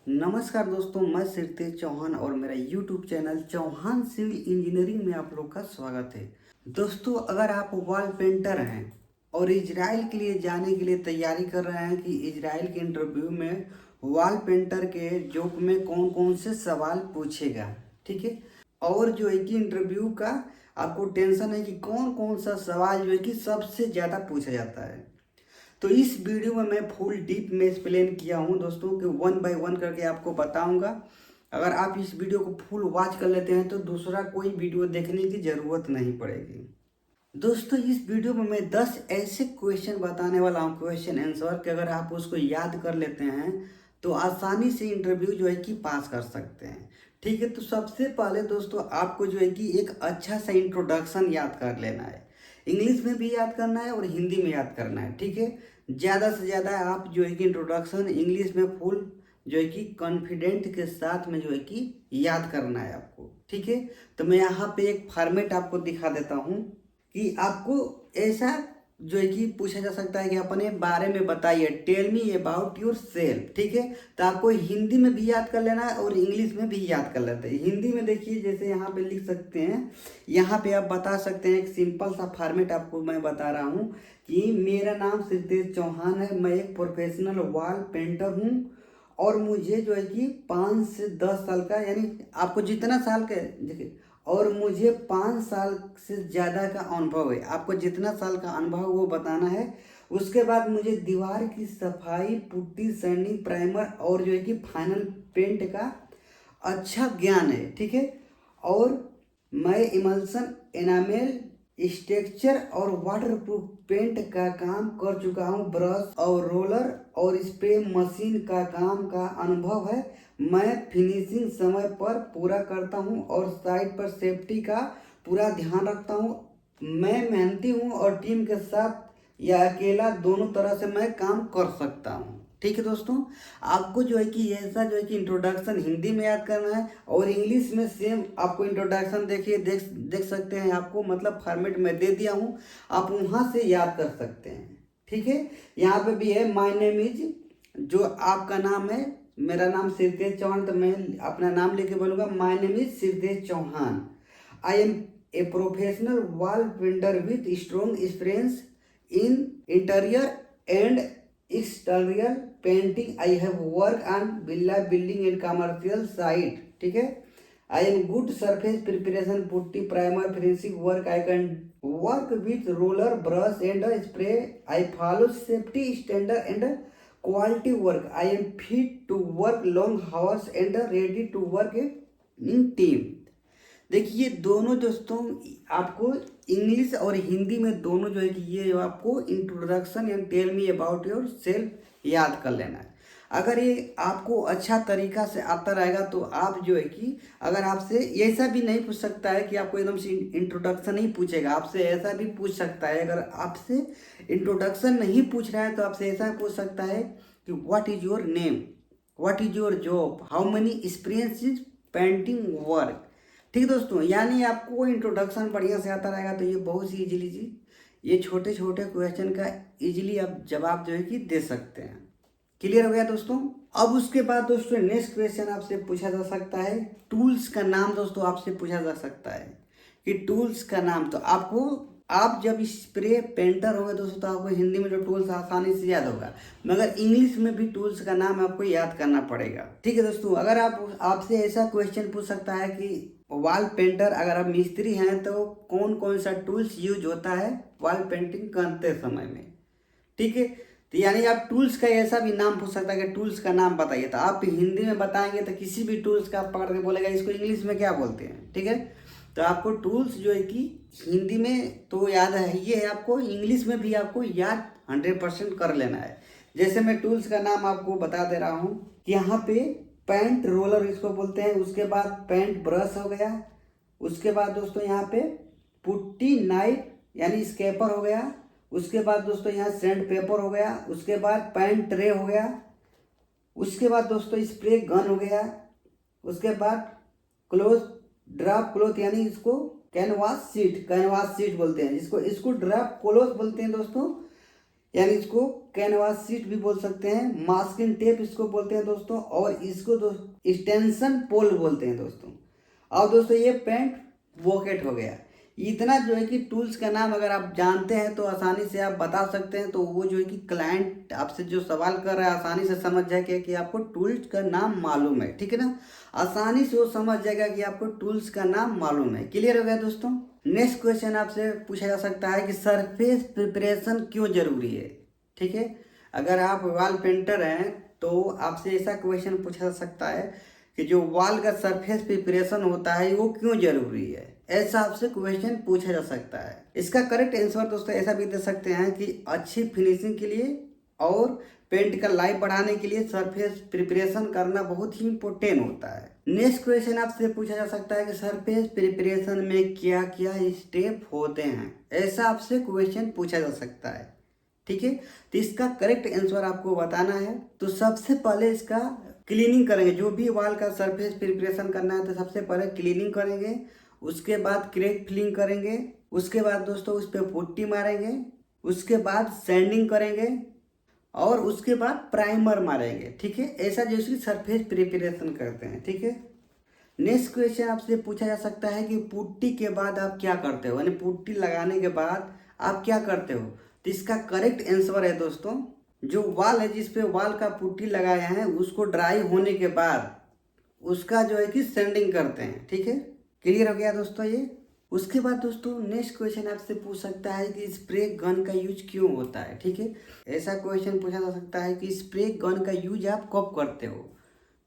नमस्कार दोस्तों, मैं सिरतेज चौहान और मेरा YouTube channel Chauhan civil engineering में आप लोग का स्वागत है। दोस्तों, अगर आप वॉल पेंटर हैं और इजराइल के लिए जाने के लिए तैयारी कर रहे हैं कि इजराइल के इंटरव्यू में वॉल पेंटर के जॉब में कौन कौन से सवाल पूछेगा, ठीक है। और जो है कि इंटरव्यू का आपको टेंशन है कि कौन कौन सा सवाल जो है कि सबसे ज़्यादा पूछा जाता है, तो इस वीडियो में मैं फुल डीप में एक्सप्लेन किया हूँ दोस्तों कि वन बाय वन करके आपको बताऊंगा। अगर आप इस वीडियो को फुल वॉच कर लेते हैं तो दूसरा कोई वीडियो देखने की ज़रूरत नहीं पड़ेगी। दोस्तों, इस वीडियो में मैं 10 ऐसे क्वेश्चन बताने वाला हूँ, क्वेश्चन आंसर, कि अगर आप उसको याद कर लेते हैं तो आसानी से इंटरव्यू जो है कि पास कर सकते हैं, ठीक है। तो सबसे पहले दोस्तों आपको जो है कि एक अच्छा सा इंट्रोडक्शन याद कर लेना है। इंग्लिश में भी याद करना है और हिंदी में याद करना है, ठीक है। ज़्यादा से ज़्यादा आप जो है कि इंट्रोडक्शन इंग्लिश में फुल जो है कि कॉन्फिडेंट के साथ में जो है कि याद करना है आपको, ठीक है। तो मैं यहाँ पे एक फॉर्मेट आपको दिखा देता हूँ कि आपको ऐसा जो है कि पूछा जा सकता है कि अपने बारे में बताइए, tell me about yourself, ठीक है। तो आपको हिंदी में भी याद कर लेना है और इंग्लिश में भी याद कर लेते हैं। हिंदी में देखिए, जैसे यहाँ पे लिख सकते हैं, यहाँ पे आप बता सकते हैं, एक सिंपल सा फॉर्मेट आपको मैं बता रहा हूँ कि मेरा नाम सिरतेज चौहान है, मैं एक प्रोफेशनल वॉल पेंटर हूँ और मुझे जो है कि 5 से 10 साल का, यानी आपको जितना साल के देखिए, और मुझे 5 साल से ज़्यादा का अनुभव है। आपको जितना साल का अनुभव वो बताना है। उसके बाद मुझे दीवार की सफाई, पुट्टी, सैंडिंग, प्राइमर और जो है कि फाइनल पेंट का अच्छा ज्ञान है, ठीक है। और मैं इमल्सन, एनामेल, स्ट्रक्चर और वाटरप्रूफ पेंट का काम कर चुका हूँ। ब्रश और रोलर और स्प्रे मशीन का काम का अनुभव है। मैं फिनिशिंग समय पर पूरा करता हूँ और साइट पर सेफ्टी का पूरा ध्यान रखता हूँ। मैं मेहनती हूँ और टीम के साथ या अकेला दोनों तरह से मैं काम कर सकता हूँ, ठीक है। दोस्तों, आपको जो है कि ऐसा जो है कि इंट्रोडक्शन हिंदी में याद करना है और इंग्लिश में सेम आपको इंट्रोडक्शन देखिए, देख सकते हैं, आपको मतलब फॉर्मेट में दे दिया हूँ, आप वहाँ से याद कर सकते हैं, ठीक है। यहाँ पे भी है माय नेम इज, जो आपका नाम है, मेरा नाम सिरतेज चौहान, तो मैं अपना नाम लेके बोलूँगा my name is Sirtej Chauhan. I am a professional wall painter with strong experience in interior and exterior painting. I have work on villa building and commercial site, ठीक है। I am good surface preparation, putty, primer, finishing work. I can work with roller, brush and spray. I follow safety standard and quality work. I am fit to work long hours and ready to work in team. देखिए दोनों दोस्तों, आपको English और हिंदी में दोनों जो है कि ये आपको इंट्रोडक्शन या tell me about yourself याद कर लेना है। अगर ये आपको अच्छा तरीका से आता रहेगा तो आप जो है कि, अगर आपसे ऐसा भी नहीं पूछ सकता है कि आपको एकदम से इंट्रोडक्शन नहीं पूछेगा, आपसे ऐसा भी पूछ सकता है, अगर आपसे इंट्रोडक्शन नहीं पूछ रहा है तो आपसे ऐसा पूछ सकता है कि what is your name, what is your job, how many experience is painting work, ठीक है दोस्तों। यानी आपको इंट्रोडक्शन बढ़िया से आता रहेगा तो ये बहुत सी इजीली जी, ये छोटे छोटे क्वेश्चन का इजीली आप जवाब जो है कि दे सकते हैं। क्लियर हो गया दोस्तों। अब उसके बाद दोस्तों नेक्स्ट क्वेश्चन आपसे पूछा जा सकता है, टूल्स का नाम दोस्तों आपसे पूछा जा सकता है कि टूल्स का नाम। तो आपको, आप जब स्प्रे पेंटर होंगे दोस्तों तो आपको हिंदी में जो टूल्स आसानी से याद होगा, मगर इंग्लिश में भी टूल्स का नाम आपको याद करना पड़ेगा, ठीक है दोस्तों। अगर आप, आपसे ऐसा क्वेश्चन पूछ सकता है कि वॉल पेंटर, अगर आप मिस्त्री हैं तो कौन कौन सा टूल्स यूज होता है वॉल पेंटिंग करते समय में, ठीक है। तो यानी आप टूल्स का ऐसा भी नाम पूछ सकता है कि टूल्स का नाम बताइए, तो आप हिंदी में बताएंगे तो किसी भी टूल्स का आप पकड़ के बोलेगा इसको इंग्लिश में क्या बोलते हैं, ठीक है। तो आपको टूल्स जो है कि हिंदी में तो याद है, ये है, आपको इंग्लिश में भी आपको याद 100% कर लेना है। जैसे मैं टूल्स का नाम आपको बता दे रहा हूँ कि यहाँ पे पेंट रोलर इसको बोलते हैं, उसके बाद पेंट ब्रश हो गया, उसके बाद दोस्तों यहाँ पे पुट्टी नाइफ यानी स्केपर हो गया, उसके बाद दोस्तों यहाँ सैंड पेपर हो गया, उसके बाद पेंट ट्रे हो गया, उसके बाद दोस्तों स्प्रे गन हो गया, उसके बाद क्लोथ, ड्राफ्ट क्लोथ यानी इसको कैनवास सीट बोलते हैं, जिसको इसको ड्राफ्ट क्लोथ बोलते हैं दोस्तों। यानी इसको कैनवास शीट भी बोल सकते हैं, मास्किंग टेप इसको बोलते हैं दोस्तों, और इसको एक्सटेंशन पोल बोलते हैं दोस्तों। और दोस्तों ये पेंट बॉकेट हो गया। इतना जो है कि टूल्स का नाम अगर आप जानते हैं तो आसानी से आप बता सकते हैं, तो वो जो है कि क्लाइंट आपसे जो सवाल कर रहा है आसानी से समझ जाएगा कि आपको टूल्स का नाम मालूम है, ठीक है ना। आसानी से वो समझ जाएगा कि आपको टूल्स का नाम मालूम है। क्लियर हो गया दोस्तों। नेक्स्ट क्वेश्चन आपसे पूछा जा सकता है कि सरफेस प्रिपरेशन क्यों जरूरी है, ठीक है। अगर आप वॉल पेंटर हैं तो आपसे ऐसा क्वेश्चन पूछा जा सकता है कि जो वॉल का सरफेस प्रिपरेशन होता है वो क्यों जरूरी है, ऐसा आपसे क्वेश्चन पूछा जा सकता है। इसका करेक्ट आंसर दोस्तों ऐसा भी दे सकते हैं कि अच्छी फिनिशिंग के लिए और पेंट का लाइफ बढ़ाने के लिए सरफेस प्रिपरेशन करना बहुत ही इम्पोर्टेंट होता है। नेक्स्ट क्वेश्चन आपसे पूछा जा सकता है कि सरफेस प्रिपरेशन में क्या क्या स्टेप होते हैं, ऐसा आपसे क्वेश्चन पूछा जा सकता है, ठीक है। तो इसका करेक्ट आंसर आपको बताना है। तो सबसे पहले इसका क्लीनिंग करेंगे। जो भी वॉल का सरफेस प्रिपरेशन करना है तो सबसे पहले क्लीनिंग करेंगे, उसके बाद क्रैक फिलिंग करेंगे, उसके बाद दोस्तों उस पर पुट्टी मारेंगे, उसके बाद सैंडिंग करेंगे और उसके बाद प्राइमर मारेंगे, ठीक है। ऐसा जैसे सरफेस प्रिपरेशन करते हैं, ठीक है। नेक्स्ट क्वेश्चन आपसे पूछा जा सकता है कि पुट्टी के बाद आप क्या करते हो, यानी पुट्टी लगाने के बाद आप क्या करते हो। तो इसका करेक्ट आंसर है दोस्तों, जो वॉल है जिस पे वॉल का पुट्टी लगाया है उसको ड्राई होने के बाद उसका जो है कि सैंडिंग करते हैं, ठीक है। क्लियर हो गया दोस्तों ये। उसके बाद दोस्तों नेक्स्ट क्वेश्चन आपसे पूछ सकता है कि स्प्रे गन का यूज क्यों होता है, ठीक है। ऐसा क्वेश्चन पूछा जा सकता है कि स्प्रे गन का यूज आप कब करते हो,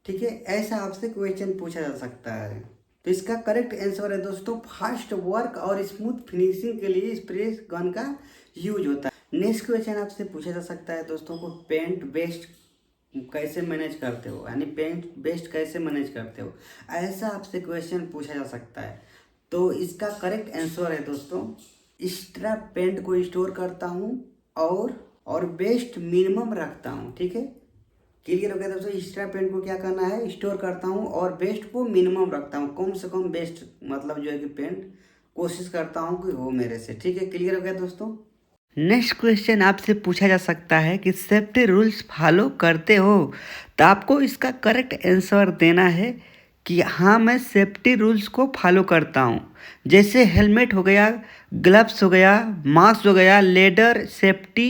ठीक है। ऐसा आपसे क्वेश्चन पूछा जा सकता है। तो इसका करेक्ट आंसर है दोस्तों, फास्ट वर्क और स्मूथ फिनिशिंग के लिए स्प्रे गन का यूज होता है। नेक्स्ट क्वेश्चन आपसे पूछा जा सकता है दोस्तों को पेंट वेस्ट कैसे मैनेज करते हो, यानी पेंट वेस्ट कैसे मैनेज करते हो, ऐसा आपसे क्वेश्चन पूछा जा सकता है। तो इसका करेक्ट आंसर है दोस्तों, एक्स्ट्रा पेंट को स्टोर करता हूँ और वेस्ट मिनिमम रखता हूँ, ठीक है। क्लियर हो गया दोस्तों। एक्स्ट्रा पेंट को क्या करना है, स्टोर करता हूँ और वेस्ट को मिनिमम रखता हूँ, कम से कम वेस्ट मतलब जो है कि पेंट कोशिश करता हूँ कि हो मेरे से, ठीक है। क्लियर हो गया दोस्तों। नेक्स्ट क्वेश्चन आपसे पूछा जा सकता है कि सेफ्टी रूल्स फॉलो करते हो, तो आपको इसका करेक्ट आंसर देना है कि हाँ मैं सेफ्टी रूल्स को फॉलो करता हूँ। जैसे हेलमेट हो गया, ग्लव्स हो गया, मास्क हो गया, लेदर सेफ्टी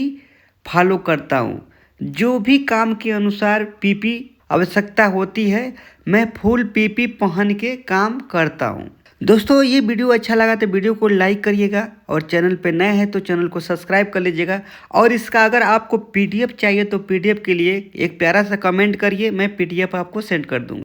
फॉलो करता हूँ। जो भी काम के अनुसार पीपी आवश्यकता होती है मैं फुल पीपी पहन के काम करता हूँ। दोस्तों ये वीडियो अच्छा लगा तो वीडियो को लाइक करिएगा और चैनल पे नए हैं तो चैनल को सब्सक्राइब कर लीजिएगा। और इसका अगर आपको पीडीएफ चाहिए तो पीडीएफ के लिए एक प्यारा सा कमेंट करिए, मैं पीडीएफ आपको सेंड कर दूँगा।